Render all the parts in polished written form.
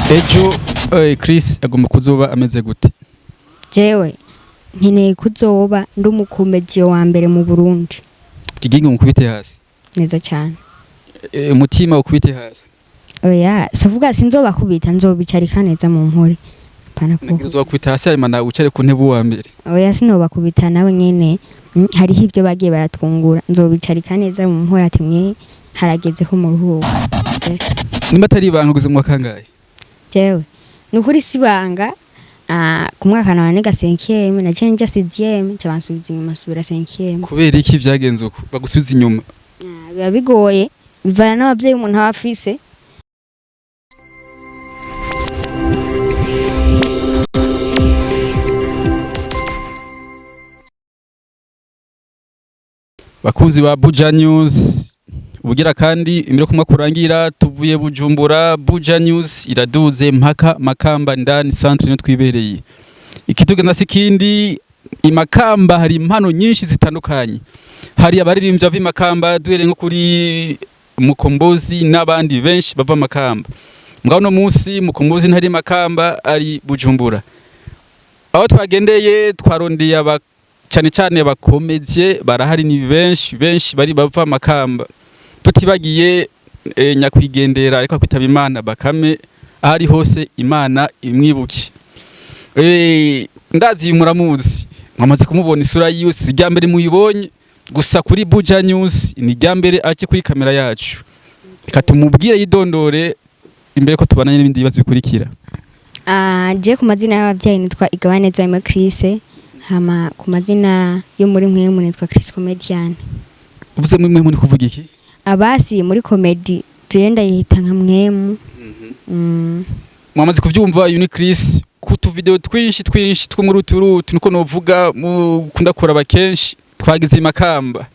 Ejo Chris agomba kuzoba ameze gute? Jewe nkeneye kuzoba ndi umukomediyo wa mbere mu Burundi. Kigingi mukubite hasi. Neza cyane. Umutima ukubite hasi. Oya, sovuga sinzoba kubita nzobicarika neza mu mpore. Pana ko. Uzoba kubita hasi hanyuma na ucare ku ntebe wa mbere. Oya sinoba kubita nawe nyene. Hariho ibyo bagiye baratwungura nzobicarika neza mu mpore ati mwe harageze ko mu ruhuko. Nimba atari ibanga guze mu kangaye. Jewe nukuri sibanga ku mwaka na nega 5e na cenja 6e cyabansubiza inyuma subira 5e. Kubera iki byagenze uko bagusubiza inyuma? Biba bigoye bivana n'abavyeyi umuntu abafise. Bakunzi ba Buja News ubugira kandi imiro kumwe kurangira tuvuye Bujumbura. Buja News iraduze mpaka Makamba ndani centre no twibereye. Ikitugenda sikindi imakamba hari impano nyinshi zitandukanye. Hari abaririmbyi bava Makamba duhere nko kuri Mukombozi n'abandi benshi bava Makamba. Mugabo no munsi Mukombozi ntari Makamba ari Bujumbura. Aho twagendeye twarondeye cyane abakomedie barahari ni benshi bari bava Makamba. Tutibagiye nyakwigendera ariko kwitaba Imana Bakame ahari hose Imana imwibuki. Ndazi muramuzi mwamaze kumubona isura yiwe sijya mbere muyibonye gusa kuri Buja News ni ryambere ace kuri kamera yacu. Reka tumubwire yidondore imbere ko tubananye n'ibindi bibazo bikurikira. Je ku mazina y'abavyeyi nitwa Igabaneza Emma Chris, hama ku mazina yo muri nkwe nitwa Chris Comedian. Uvuze mwe muri kuvuga iki? Abasi muri comedy tenda yita nka mwemu. Mwamaze kuvyumva Unique Chris kutu video twinshi two muri uturutu niko novuga mukunda kuraba kenshi twagize Makamba.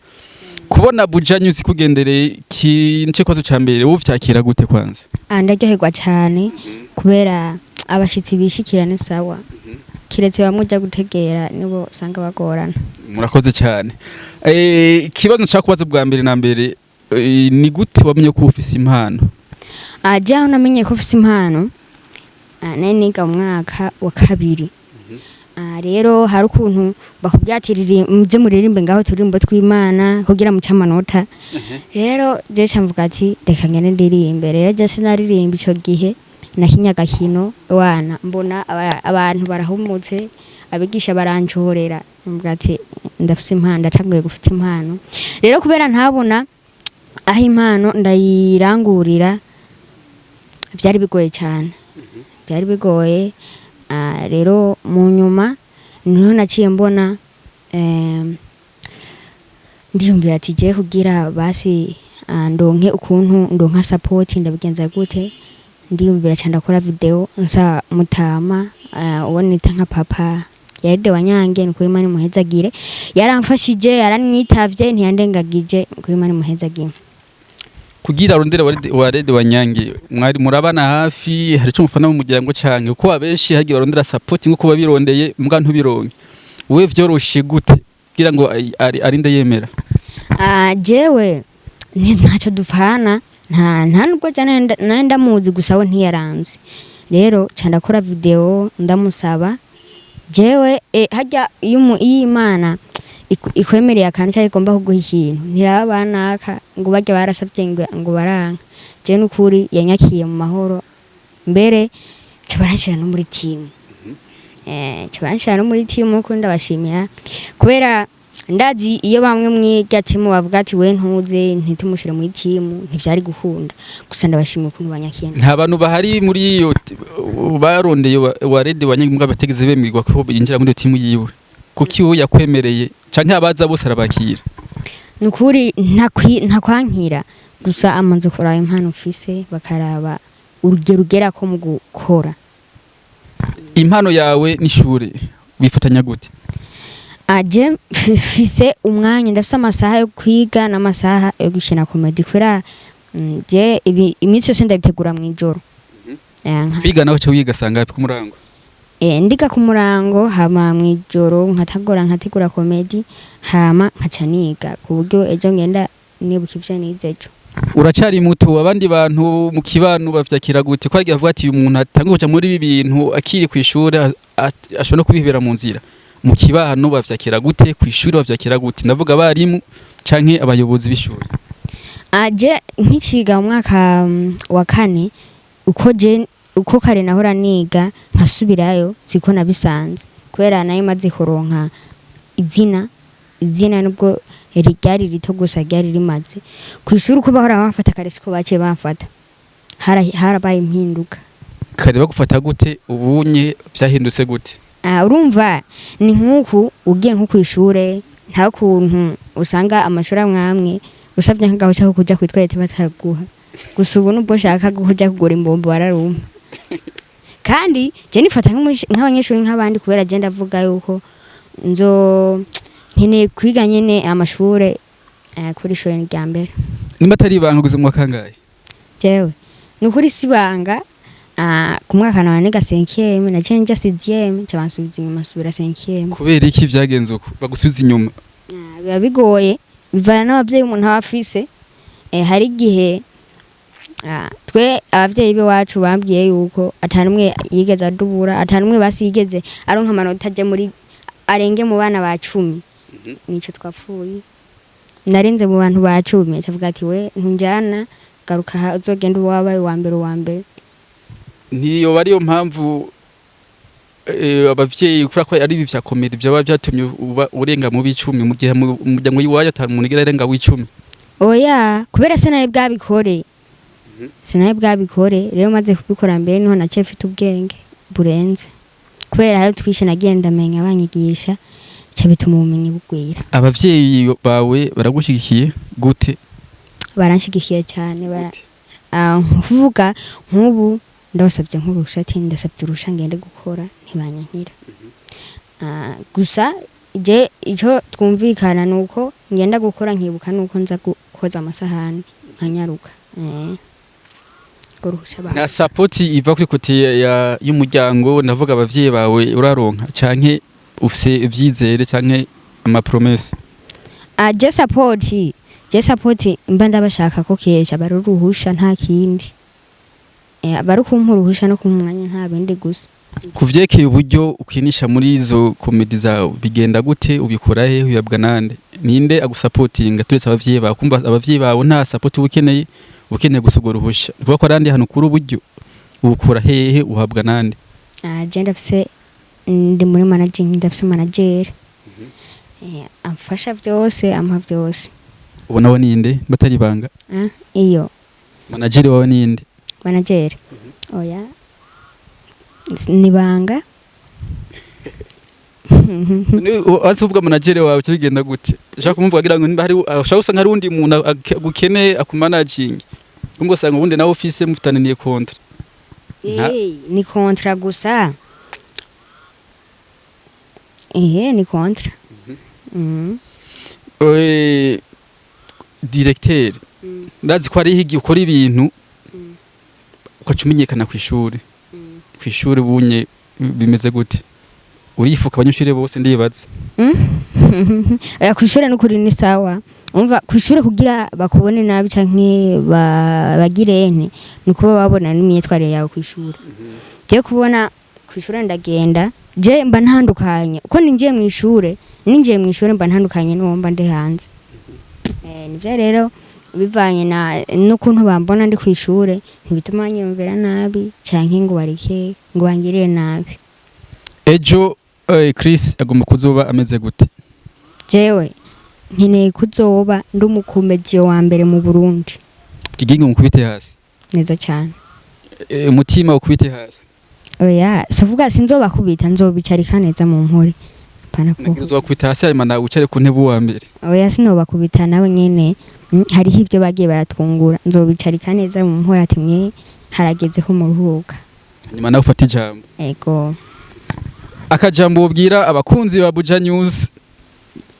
Kubona Buja News kugendereye kince kwazo cyambere wo vyakira gute kwanza? Ndaryoherwa cyane kubera abashitsi bishikirane sawa. Kiretse bamuja gutegera nibo sanga bagorana. Murakoze cyane. Kibazo nshaka kubaza bwa mbere na mbere ni gute wamenye ko ufise impano? Aho namenye ko ufise impano niga umwaka wa 2. Rero hari ukuntu bakubyatirira muze muririmbe ngaho turimbo tw'Imana kugira mu cyamanota. Rero je cyamvuga ati reka ngene ndirimbe. Rero je sinaririmba ico gihe nakinyaga kino wana mbona abantu barahumutse abigisha baranjorera mvuga ati ndafise impano ndatanguye gufite impano. Rero kubera ntabona aho impano ndayirangurira byari bigoye cyane. Byari bigoye rero mu nyuma niho naciye mbona ndiyumvira ati je kugira basi ndonke ukuntu ndonka support ndabigenza gute. Ndiyumvira cyane ndakora video nsa mutama ubonita nka papa yaride wanyange ni kuri mani muhezagire yaramfashije yaranyitavye ntiyandengagije kuri mani muhezagire. Kugira rondera warede wanyange mwari murabana hafi hari cyo mufana mu muryango cyange uko abenshi hagiye barondera support nko kuba birondeye mbwa ntubironke wewe vyoroshe gute kugira ngo arinde yemera? Jewe ntacyo dupfana nta nubwo cyane ndamuzi gusa we ntiyaranze. Rero candakora video ndamusaba jewe hajya Imana ikwemereye akantu cyangwa igomba kuguha ikintu ntirabanaka ngo bajya barasabye ngo baranka. Je n'ukuri yanyakiye mu mahoro mbere cyabarashira no muri team. Cyabarashira no muri team uko ndabashimira kubera ndazi iyo bamwe mwiga timu bavuga ati we ntuze ntitumushire muri team ntivyari gukunda gusa ndabashimira ukuntu banyakiye. Nta bantu bahari muri iyo barondeye warede wanyange mbwa bategeze bemirwa ko yinjira muri team yiwe kuki we yakwemereye canke abaza bose arabakira? Nukuri ntakwankira gusa amanze kuraba impano ufise bakaraba urugero ko mu gukora. Impano yawe n'ishure bifatanya gute? Je fise umwanya ndafise amasaha yo kwiga n'amasaha yo gukina comedy kwera je iminsi yose ndabitegura mu ijoro. Kwiga naho cyo wiga sanga ku murango? Ndika ku murango hama mu ijoro nkategura comedy hama nkaca niga ku buryo ejo ngenda nibuka ivyo nize ejo. uracari muto abandi bantu mu kibano bavyakira gute ko agiye avuga ati uyu muntu atanguje kuja muri ibi bintu akiri kw'ishure ashobora no kubihebera mu nzira mu kibano bavyakira gute kw'ishure bavyakira gute ndavuga abarimu canke abayobozi b'ishure aje nkiciga mu mwaka wa kane uko kare nahora niga nkasubirayo siko nabisanze kubera nayo maze kuronka izina nubwo ryari rito gusa ryari rimaze kw'ishuri uko bahora bamfata kare siko baciye bamfata harabaye impinduka kare bagufata gute ubunye vyahindutse gute urumva ni nk'uku ugiye nko kw'ishure nta kuntu usanga amashuri amwe usabye nk'agaho cyo kuja kwitwarete bataguha gusa ubu nubwo shaka kuja kugura imbombo bararumpa kandi je nifata nk'abanyeshuri nk'abandi kubera je ndavuga yuko nkeneye kwiga nyene amashure kuri ishure rya mbere nimba atari ibanga guze mu kangahe jewe ni ukuri sibanga ku mwaka nawe niga 5e na je nja 6e cabansubiza inyuma subira 5e kubera iki vyagenze uko bagusubiza inyuma biba bigoye bivana n'abavyeyi umuntu aba afise hari igihe twe abavyeyi bewacu bambwiye yuko atanumwe yigeze adubura atanumwe basigeze aronka amanota aje muri arenge mu bana ba 10 nico twapfuye narenze mu bantu ba 10 cavuga ati we ntunjana garuka uzogenda uwabaye wa mbere niyo bariyo mpamvu abavyeyi kuri ko ari bivya komedi byaba byatumye urenga mu bicumi mu gihe umuryango yiwayo atamuntu igera renga w'icumi oya kubera sinari bwabikore rero maze kubikora mbere niho naciye mfite ubwenge burenze kubera aho twishe nagenda menya abanyigisha cyo bituma ubumenyi bugwira abavyeyi bawe baragushigikiye gute baranshigikiye cyane kuvuga nk'ubu ndabasabye nk'urusha ati ndasabye urusha ngende gukora ntibanyankira gusa je ico twumvikana nuko ngenda gukora nkibuka nuko nza gukoza amasahani nkanyaruka na support iva kuri kote y'umuryango navuga abavyeyi bawe uraronka canke ufise ivyizere canke ama promesse je support mba ndabashaka ko kesha baruruhusha nta kindi bari kumpuruhusha no kumwanya nta bindi gusa kuvyekeye uburyo ukinisha muri izo komedi zawe bigenda gute ubikora he uyabwa nande ninde agusupportinga turetse abavyeyi bawe kumva abavyeyi bawe nta support ukeneye gusugura uruhusha vuga ko arandi hano kuri uburyo ubukura hehe uhabwa nande je ndafise ndi muri managing ndafise manager amfasha byose ampa byose ubona wo ninde batari banga iyo manager wawe ninde manager oya nibanga azuvuga manager wawe cyo bigenda gute ushaka kumvuga kugira ngo nimba hari ushaka usanga hari undi muntu agukene akumanaging ngo usanga ubundi nawe office mufitananiye contrat ni contrat gusa ni contrat directeur ndazi ko ari higi ukora ibintu ukacumenyekana kw'ishure bunye bimeze gute urifuka abanyeshuri bose ndibaza kw'ishure n'ukuri ni sawa umva kw'ishure kugira bakubone nabi canke bagirene nuko babona n'imyitwarire yawe kw'ishure je kubona kw'ishure ndagenda je mba ntandukanye uko ninjiye mw'ishure mba ntandukanye n'uwo mba ndi hanze nivyo rero bivanye n'ukuntu bambona ndi kw'ishure ntibituma nyumvira nabi canke ngo bareke ngo bangirire nabi ejo Chris agomba kuzoba ameze gute jewe nkeneye kuzoba ndi umukomediyo wa mbere mu Burundi kigingo mukubite hasi neza cyane umutima ukubite hasi oya sovuga sinzoba kubita nzobicarika neza mu nkore pana ko uzokubita hasi hanyuma nawe ucare ku ntebe wa mbere oya sinoba kubita nawe nyene hariho ibyo bagiye baratwungura nzobicarika neza mu nkore ati mwe haragezeho mu ruhuka hanyuma nawe ufata ijambo ego akajambo ubwira abakunzi ba Buja News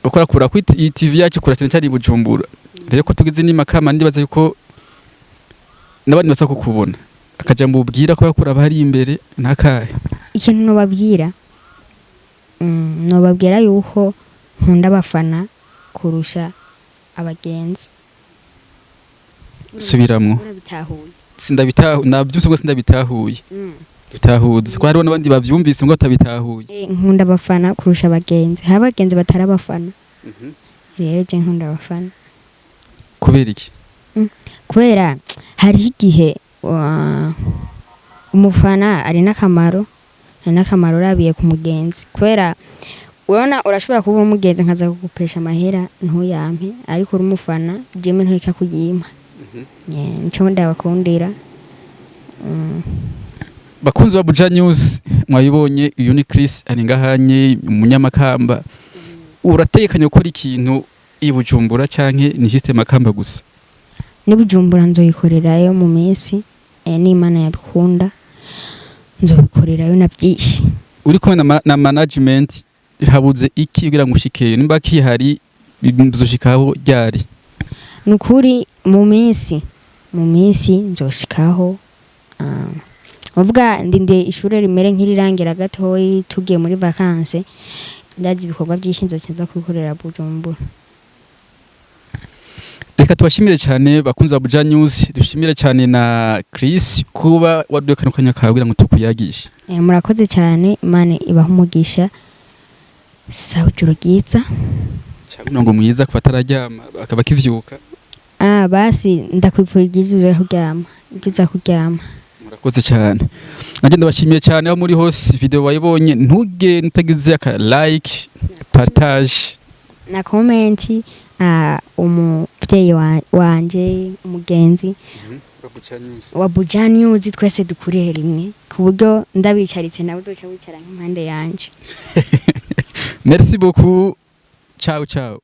ukora kura ku TV yacu kura cyane Bujumbura rero ko tugize ni makama ndibaza yuko nabandi basa kukubona akajambo ubwira ko yakura bari imbere nakahe ikintu no babwira yuko nkunda abafana kurusha abagenzi subiramwo urabitahuye nabyuse ngo sindabitahuye bitahuze ko hariho n'abandi bavyumvise ngo atabitahuye nkunda abafana kurusha abagenzi hari abagenzi batari abafana rero je nkunda abafana kubera iki kubera hariho igihe umufana ari n'akamaro urabiye ku mugenzi kubera urabona urashobora kuba umugenzi nkaza kugupesha amahera ntuyampe ariko uri umufana jeme ntureka kuyimpa nico ndabakundira bakunzi ba Buja News mwabibonye uyu ni Chris ari ngahanye umunyamakamba uratekanye gukora ikintu i Bujumbura canke ni juste Makamba gusa ni Bujumbura nzoyikorerayo mu minsi n'Imana yabikunda nzobikorerayo na byinshi uri kumwe na management habuze iki kugira ngo ushikeyo nimba kihari bizoshikaho ryari nukuri mu minsi nzoshikaho uvuga ndinde ishure rimere nk'irirangira gatoyi tugiye muri vacances ndazi ibikorwa byinshi nzokenza kubikorera Bujumbura. Reka tubashimire cyane bakunze Buja News, dushimire cyane na Chris kuba wadukana kugira ngo tukuyagishe. Murakoze cyane, Imana ibaha umugisha. Sawa cyurugitsa. Cyangwa ngo mwiza kubatararyama akaba kivyuka. Basi ndakwipfurigize kuryama. Ngiza kuryama. Murakoze cyane. Nanjye ndabashimiye cyane aho muri hose video wayibonye ntuge ntagize aka like, partage na comment umuvyeyi wanje umugenzi wa Buja News twese dukuriye rimwe ku buryo ndabicaritse nawe uzoca wicara nk'impande yanje. Merci beaucoup. Ciao ciao.